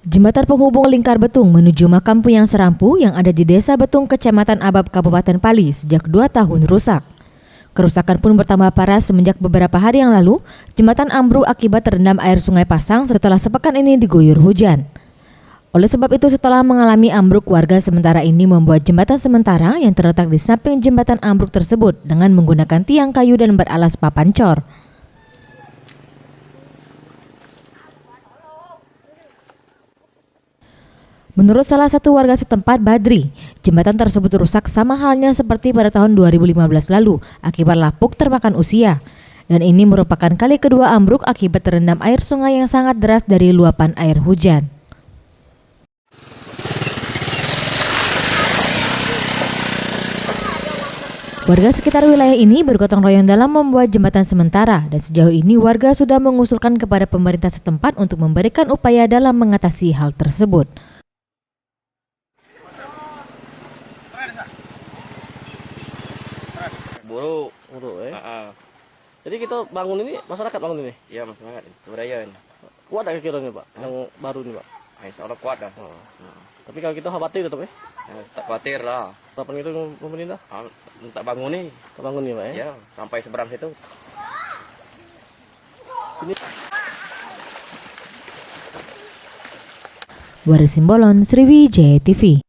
Jembatan penghubung Lingkar Betung menuju makam Puyang Serampu yang ada di Desa Betung, Kecamatan Abab, Kabupaten Pali sejak 2 tahun rusak. Kerusakan pun bertambah parah semenjak beberapa hari yang lalu, jembatan ambruk akibat terendam air Sungai Pasang setelah sepekan ini diguyur hujan. Oleh sebab itu, setelah mengalami ambruk, warga sementara ini membuat jembatan sementara yang terletak di samping jembatan ambruk tersebut dengan menggunakan tiang kayu dan beralas papan cor. Menurut salah satu warga setempat, Badri, jembatan tersebut rusak sama halnya seperti pada tahun 2015 lalu akibat lapuk termakan usia. Dan ini merupakan kali kedua ambruk akibat terendam air sungai yang sangat deras dari luapan air hujan. Warga sekitar wilayah ini bergotong royong dalam membuat jembatan sementara dan sejauh ini warga sudah mengusulkan kepada pemerintah setempat untuk memberikan upaya dalam mengatasi hal tersebut. Buruk. Jadi kita bangun ini, masyarakat bangun ini? Ya masyarakat swadaya ini. Kuat tak kira-kira Pak, yang baru ini Pak? Insya Allah kuat dah. Tapi kalau kita khawatir tetap ya? Tak khawatir lah. Harapan itu pemerintah? Tak bangun nih. Kita bangun nih Pak ya? Ya sampai seberang situ. Ini Waris Simbolon, Sriwijaya TV.